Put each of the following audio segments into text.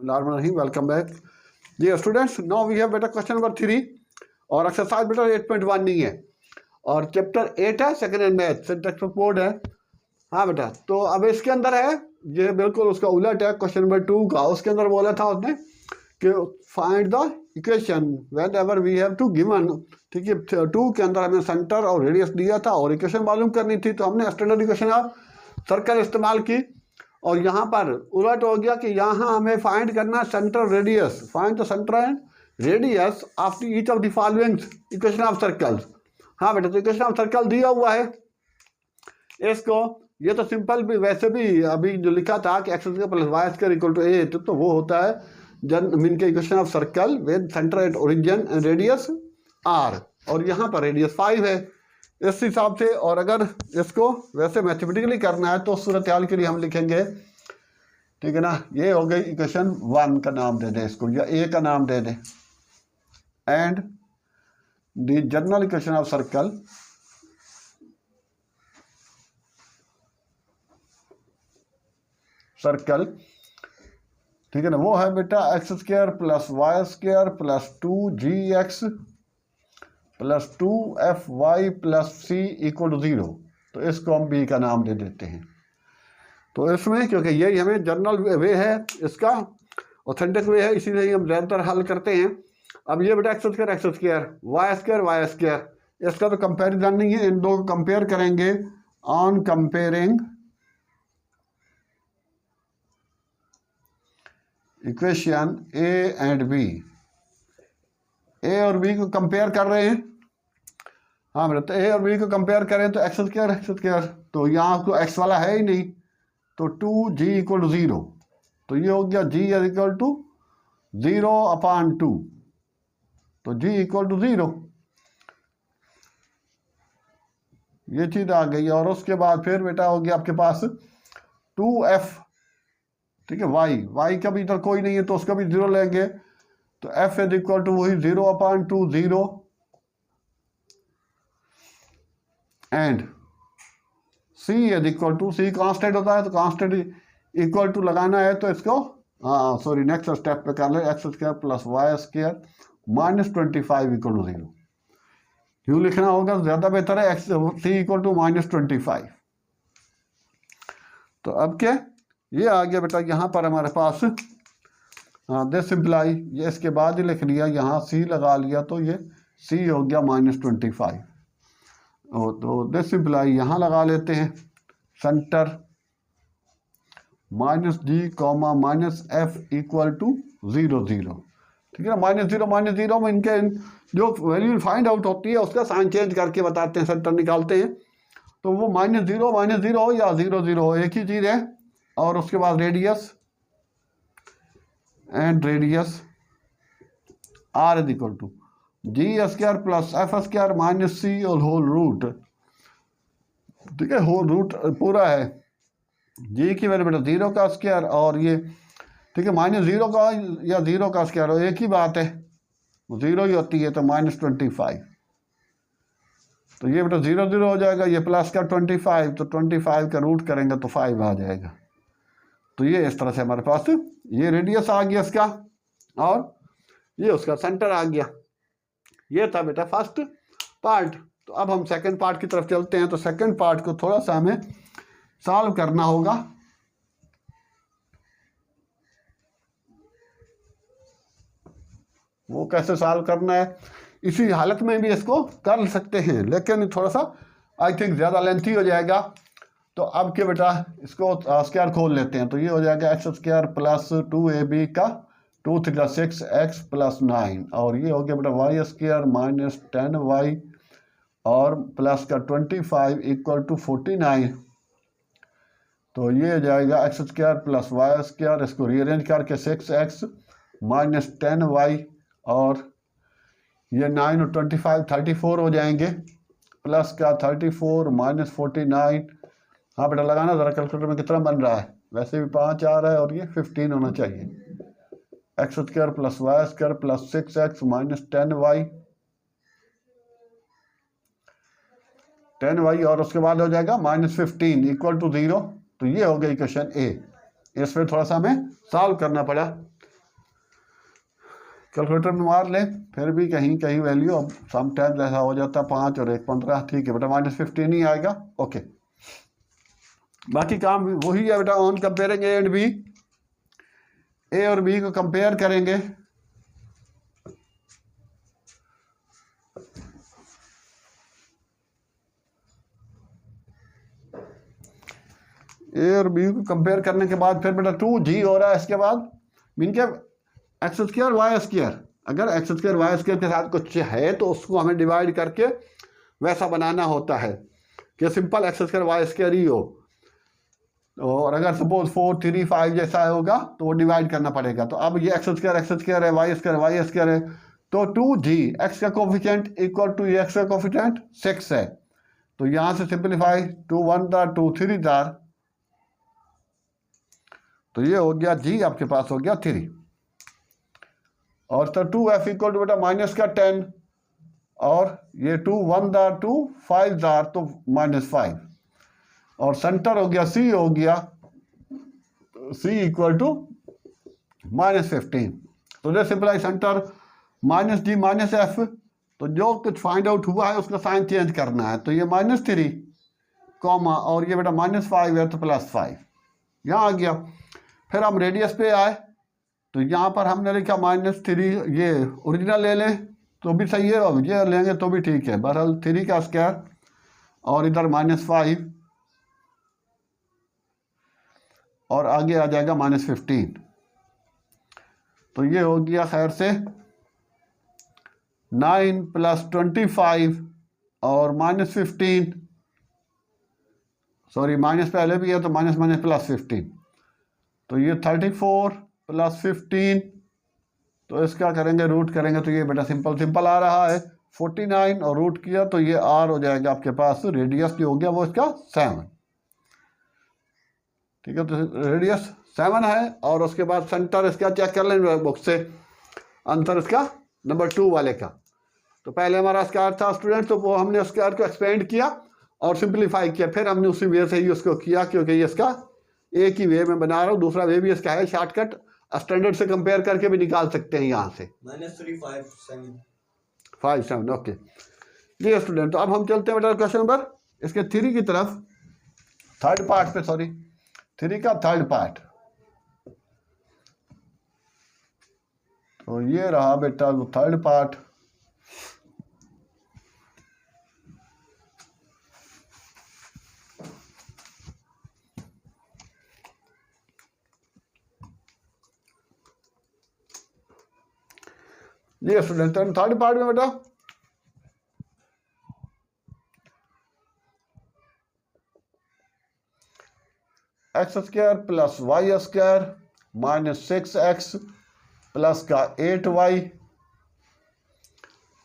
Alarm नहीं, welcome back. जी students, now we have बेटा क्वेश्चन नंबर 3 और एक्सरसाइज बेटा 8.1 नहीं है और चैप्टर 8 है second hand math, syntax of code है। हाँ बेटा, तो अब इसके अंदर है ये बिल्कुल उसका उलट है क्वेश्चन नंबर 2 का। उसके अंदर बोला था उसने कि find the equation whenever we have to given, ठीक है। 2 के अंदर हमें सेंटर और रेडियस दिया था और इक्वेशन मालूम करनी थी, तो हमने स्टैंडर्ड इक्वेशन ऑफ सर्कल इस्तेमाल की। और यहाँ पर उलट हो गया कि यहाँ हमें फाइंड करना centre radius, find the centre and radius of each of the following equation of circles. हाँ बेटा, तो इक्वेशन ऑफ सर्कल दिया हुआ है इसको, ये तो सिंपल भी वैसे भी अभी जो लिखा था कि x square plus y square equal to 8, तो वो होता है जन मीन के equation of circle with centre at origin and radius r, और यहाँ पर रेडियस 5 है इस हिसाब से। और अगर इसको वैसे मैथमेटिकली करना है तो सूरत हाल के लिए हम लिखेंगे, ठीक है ना, ये हो गई इक्वेशन 1 का नाम दे दे इसको, या ए का नाम दे दे। And the general equation of circle ठीक है ना, वो है बेटा x square plus y square plus 2gx plus 2fy plus c equal to 0। तो इसको हम b का नाम दे देते हैं। तो इसमें क्योंकि यही हमें जनरल वे है, इसका ऑथेंटिक वे है, इसीलिए हम ज़्यादातर हल करते हैं। अब ये बेटा एक्स स्क्वायर वाई स्क्वायर, इसका तो कंपेरिजन नहीं है, इन दो को कंपेयर करेंगे on comparing equation A and B. A और बी को कंपेयर कर रहे हैं। हाँ बेटा, तो ए और बी को कंपेयर करें तो एक्स स्क्वायर, तो यहाँ तो एक्स वाला है ही नहीं, तो 2g इक्वल टू 0, तो ये हो गया g इक्वल टू 0/2, तो g इक्वल टू 0, ये चीज़ आ गई। और उसके बाद फिर बेटा हो गया आपके पास 2f, ठीक है, y का भी इधर कोई नहीं है तो उसका भी 0 लेंगे, तो f इज इक्वल टू वही 0/2 0, and c is equal to, c constant होता है तो कांस्टेंट इक्वल टू लगाना है, तो इसको सॉरी नेक्स्ट स्टेप पे कर ले, x square plus y square minus 25 equal to 0। क्यों लिखना होगा, ज़्यादा बेहतर है, x c equal to minus 25। तो अब क्या ये आ गया बेटा यहाँ पर हमारे पास, दिस सिंप्लाई, ये इसके बाद ही लिख लिया, यहाँ c लगा लिया, तो ये c हो गया माइनस 25। तो दिस सिंप्लाई यहाँ लगा लेते हैं, centre minus g comma minus f equal to 0 0, ठीक है ना। माइनस जीरो में इनके जो वैल्यू फाइंड आउट होती है उसका साइन चेंज करके बताते हैं, सेंटर निकालते हैं, तो वो माइनस जीरो हो या 0 0 हो, एक ही चीज़ है। और उसके बाद radius and radius r is equal to g square plus f square minus c और होल रूट, ठीक है, होल रूट पूरा है, g की वैल्यू बेटा 0 का स्क्वायर, और ये ठीक है माइनस 0 का या 0 का स्क्वायर एक ही बात है, 0 ही होती है, तो माइनस 25, तो ये बेटा 0 0 हो जाएगा, ये प्लस का 25, तो 25 का रूट करेंगे तो 5 आ जाएगा। तो ये इस तरह से हमारे पास ये रेडियस आ गया इसका, और ये उसका सेंटर आ गया। ये था बेटा फर्स्ट पार्ट। तो अब हम सेकंड पार्ट की तरफ चलते हैं। तो सेकंड पार्ट को थोड़ा सा हमें सॉल्व करना होगा। वो कैसे सॉल्व करना है, इसी हालत में भी इसको कर सकते हैं, लेकिन थोड़ा सा आई थिंक ज़्यादा लेंथी हो जाएगा। तो अब के बेटा इसको स्क्वायर खोल लेते हैं, तो ये हो जाएगा एक्स स्क्वायर प्लस 2ab का 2 3 6x प्लस 9, और ये हो गया बेटा वाई स्क्वायर माइनस 10y और प्लस का 25 इक्वल टू 49। तो ये हो जाएगा x square plus y square, इसको रीअरेंज करके 6x माइनस 10y, और ये 9 और 25 34 हो जाएंगे, प्लस का 34 माइनस 49। हाँ बेटा लगाना ज़रा कैलकुलेटर में कितना बन रहा है, वैसे भी 5 आ रहा है और ये 15 होना चाहिए। X square plus y square plus 6x minus 10y और उसके बाद हो जाएगा माइनस 15 इक्वल टू 0। तो ये हो गया इक्वेशन ए। इसमें थोड़ा सा हमें सॉल्व करना पड़ा। कैलकुलेटर में मार लें, फिर भी कहीं कहीं वैल्यू, अब सम टाइम्स ऐसा हो जाता है 5 और 1 15, ठीक है बेटा -15 ही आएगा। ओके, बाकी काम वही है बेटा, on comparing A and B, A और बी को कंपेयर करेंगे। ए और बी को कंपेयर करने के बाद फिर बेटा 2g हो रहा है, इसके बाद मीन क्या x² y², अगर x² y² के साथ कुछ है तो उसको हमें डिवाइड करके वैसा बनाना होता है कि सिंपल x² y² ही हो, और अगर सपोज 4 3 5 जैसा होगा तो वो डिवाइड करना पड़ेगा। तो अब ये x² है, y² है, तो 2g x का कोफिशिएंट इक्वल टू x का कोफिशिएंट 6 है, तो यहाँ से सिंप्लीफाई 2 1 दार 2 3 दार, तो ये हो गया g आपके पास हो गया 3, और तो 2f इक्वल टू बेटा माइनस का 10, और ये 2 1 दार 2 5 दार तो -5, और सेंटर हो गया c, हो गया c इक्वल टू -15। तो ये सिंपलाई सेंटर -g -f, तो जो कुछ फाइंड आउट हुआ है उसका साइन चेंज करना है, तो ये -3 कॉमा, और ये बेटा -5 है तो +5 यहाँ आ गया। फिर हम रेडियस पे आए तो यहाँ पर हमने लिखा -3, ये ओरिजिनल ले लें तो भी सही है, और ये लेंगे तो भी ठीक है, बहरहाल 3 का स्क्वायर, और इधर -5, और आगे आ जाएगा -15, तो ये हो गया खैर से 9 + 25 और -15, सॉरी माइनस पहले भी है तो माइनस +15, तो ये 34 + 15, तो इसका करेंगे रूट करेंगे तो ये बेटा सिंपल आ रहा है 49, और रूट किया तो ये r हो जाएगा आपके पास, रेडियस जो हो गया वो इसका 7, ठीक है, तो रेडियस 7 है, और उसके बाद सेंटर इसका चेक कर लेंगे बुक से, आंसर इसका नंबर 2 वाले का। तो पहले हमारा स्क्वायर था स्टूडेंट, तो वो हमने स्क्वायर को एक्सपेंड किया और सिंप्लीफाई किया, फिर हमने उसी वे से ही उसको किया, क्योंकि ये इसका एक ही वे में बना रहा हूँ, दूसरा वे भी इसका है शॉर्टकट, स्टैंडर्ड से कंपेयर करके भी निकाल सकते हैं यहाँ से -357 ओके जी स्टूडेंट। तो अब हम चलते हैं बेटा क्वेश्चन नंबर इसके 3 की तरफ, थर्ड पार्ट पे, सॉरी 3 का थर्ड पार्ट। तो ये रहा बेटा वो थर्ड पार्ट। जी स्टूडेंट, थर्ड पार्ट में बेटा x² + y² -6x प्लस का 8y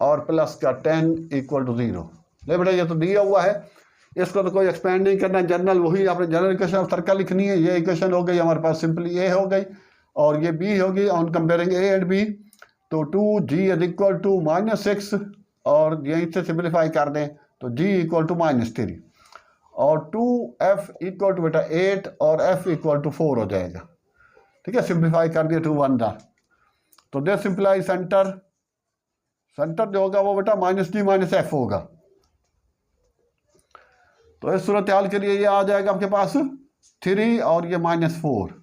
और प्लस का 10 = 0। ले बेटा ये तो दिया हुआ है, इसको तो कोई एक्सपेंड नहीं करना, जनरल वही आपने जनरल इक्वेशन ऑफ सर्कल लिखनी है। ये इक्वेशन हो गई हमारे पास, सिंपली ए हो गई और ये बी होगी, on comparing A and B. तो 2g = -6 और यहीं से सिंप्लीफाई कर दें तो g = -3 और 2f = बेटा 8 और f = 4 हो जाएगा। ठीक है, सिंप्लीफाई कर दिया 2 1 दा, तो दे सिंप्लाई सेंटर जो होगा वो बेटा -g -f होगा। तो इस सूरत हाल के लिए ये आ जाएगा आपके पास 3 और ये -4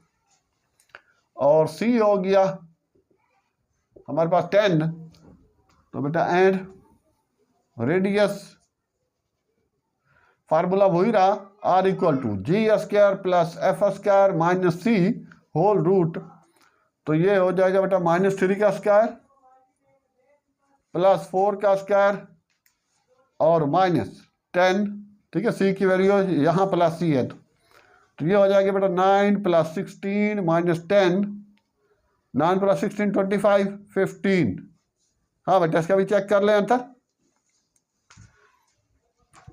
और c हो गया हमारे पास 10। तो बेटा एंड रेडियस फार्मूला वही रहा, r = g² + f² - c whole root. तो ये हो जाएगा बेटा -3 का स्क्वायर प्लस 4 का स्क्वायर और -10। ठीक है, c की वैल्यू यहाँ प्लस c है, तो ये हो जाएगा बेटा 9 + 16 - 10, 9 + 16 25 15। हाँ बेटा इसका भी चेक कर लें आंसर,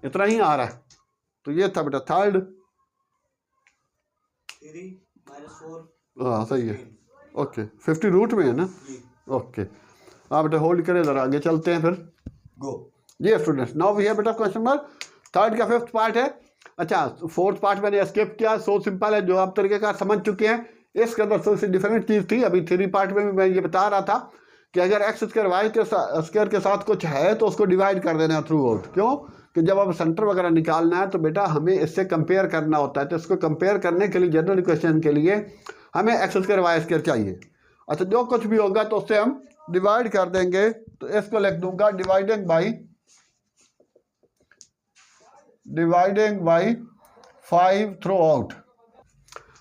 इतना ही आ रहा है। तो ये था बेटा थर्ड, 3 - 4 हाँ सही है, ओके 50 रूट में है ना, ओके। हाँ बेटा होल्ड करें जरा, आगे चलते हैं फिर गो। जी स्टूडेंट्स, नाउ वी हैव बेटा क्वेश्चन नंबर थर्ड का 5th पार्ट है। अच्छा, 4th पार्ट मैंने स्किप किया, सो सिंपल है, जो आप तरीके का समझ चुके हैं। इसके अंदर थोड़ी सी डिफरेंट चीज़ थी, अभी 3 पार्ट में भी मैं ये बता रहा था कि अगर एक्स स्क्वायर वाई के स्क्वायर के साथ कुछ है तो उसको डिवाइड कर देना थ्रू आउट। क्यों? कि जब अब सेंटर वगैरह निकालना है तो बेटा हमें इससे कंपेयर करना होता है, तो इसको कंपेयर करने के लिए जनरल इक्वेशन के लिए हमें एक्स स्क्वायर वाई स्क्वायर चाहिए। अच्छा, जो कुछ भी होगा तो उससे हम डिवाइड कर देंगे, तो इसको लिख दूंगा डिवाइडिंग बाई 5 थ्रू आउट।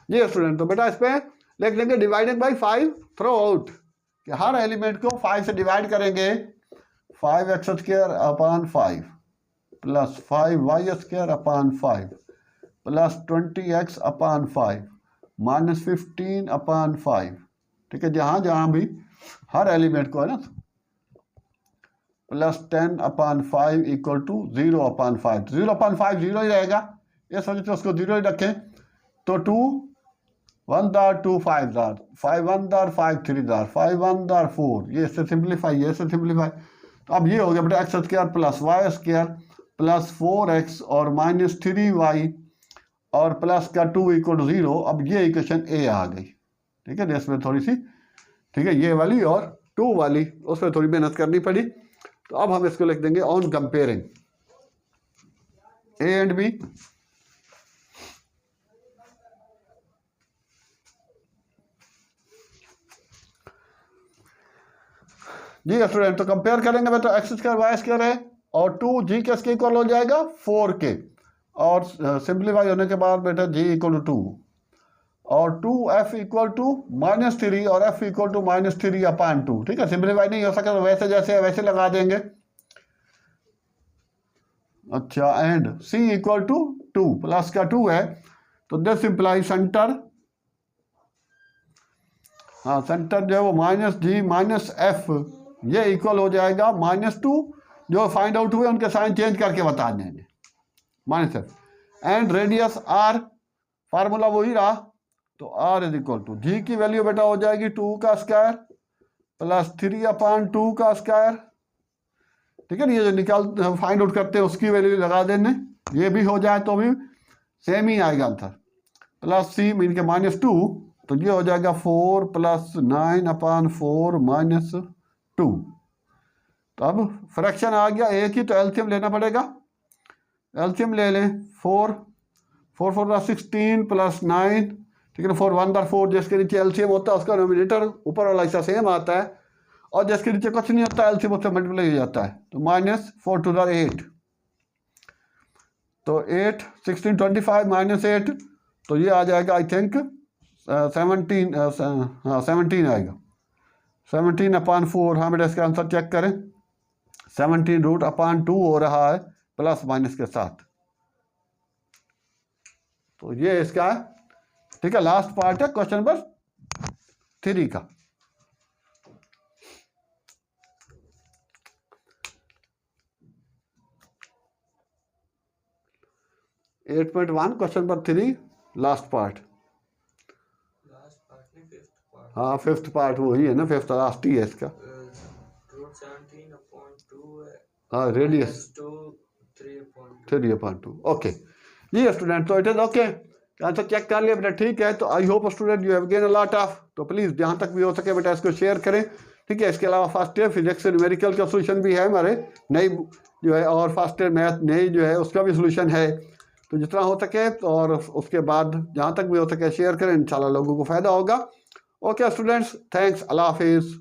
जी स्टूडेंट, तो बेटा इस पर लिख देंगे डिवाइडिंग बाई 5 थ्रू आउट, कि हर एलिमेंट को 5 से डिवाइड करेंगे। 5x square upon 5 plus 5y square upon 5 plus 20x upon 5 minus 15 upon 5। ठीक है, जहाँ जहाँ भी हर एलिमेंट को है ना, plus 10 upon 5 equal to 0 upon 5। 0 upon 5 0 ही रहेगा, इस वजह से उसको 0 ही रखें। तो 2 1 दार 2 5 दार 5 1 दार 5 3 दार 5 1 दार 4, ये इससे सिंप्लीफाई, ये इससे सिंप्लीफाई। तो अब ये हो गया बेटा x square plus y square plus 4x और माइनस 3y और प्लस का 2 इक्वल टू 0। अब ये इक्वेशन ए आ गई। ठीक है, इसमें थोड़ी सी, ठीक है, ये वाली और 2 वाली उसमें थोड़ी मेहनत करनी पड़ी। तो अब हम इसको लिख देंगे on comparing A and B. जी स्टूडेंट, तो कंपेयर करेंगे बेटा एक्स स्क्वायर वाई स्क्वायर है और 2g के इसके इक्वल हो जाएगा 4k, और सिंप्लीफाई होने के बाद बेटा g इक्वल टू 2 और 2f इक्वल टू माइनस 3 और f equal to minus 3 upon 2। ठीक है, सिंप्लीफाई नहीं हो सका तो वैसे जैसे वैसे लगा देंगे। अच्छा, and c equal to 2 plus का 2 है, तो दिस इम्प्लाई सेंटर, हाँ सेंटर जो है वो माइनस g माइनस f, ये इक्वल हो जाएगा माइनस 2। जो फाइंड आउट हुए उनके साइन चेंज करके बता देंगे, minus f। And radius r, formula वही रहा, तो r is equal to g की वैल्यू बेटा हो जाएगी 2 का स्क्वायर प्लस 3 अपॉन 2 का स्क्वायर। ठीक है, ये जो निकाल फाइंड आउट करते हैं उसकी वैल्यू लगा देने, ये भी हो जाए तो भी सेम ही आएगा आंसर। प्लस c मीन के माइनस 2, तो ये हो जाएगा 4 प्लस 9 अपॉन 4 माइनस 2। तो अब फ्रैक्शन आ गया एक ही, तो एलसीएम लेना पड़ेगा। एलसीएम ले लें, 4 4 4 16 प्लस 9। ठीक है ना, 4 1 4, जिसके नीचे एलसीएम होता है उसका नोमिनेटर ऊपर वाला हिस्सा सेम आता है, और जिसके नीचे कुछ नहीं होता एलसीएम उससे मल्टीप्लाई हो जाता है। तो माइनस 4 2 8, तो 8 16 25 माइनस 8, तो ये आ जाएगा आई थिंक 17, हाँ 17 आएगा। 17 अपॉन 4, हाँ बेटा इसका आंसर चेक करें, 17 रूट अपॉन 2 हो रहा है प्लस माइनस के साथ। तो ये इसका है। ठीक है, लास्ट पार्ट है क्वेश्चन नंबर 3 का। At 8.1 question number 3 last part. हाँ फिफ्थ पार्ट वही है ना, फिफ्थ लास्ट ही है इसका। हाँ रेडियस 3/2। ओके जी स्टूडेंट, तो it is okay, answer check कर लिया बेटा। ठीक है, तो I hope student you have gain a lot of, तो प्लीज़ जहाँ तक भी हो सके बेटा इसको शेयर करें। ठीक है, इसके अलावा फर्स्ट ईयर फिजिक्स न्यूमेरिकल का सोल्यूशन भी है हमारे नई जो है, और फर्स्ट ईयर मैथ नई जो है उसका भी सोल्यूशन है। तो जितना हो सके और उसके बाद जहाँ तक भी हो सके शेयर करें, इंशाल्लाह लोगों को फ़ायदा होगा। ओके स्टूडेंट्स, थैंक्स, अल्लाह हाफिज़।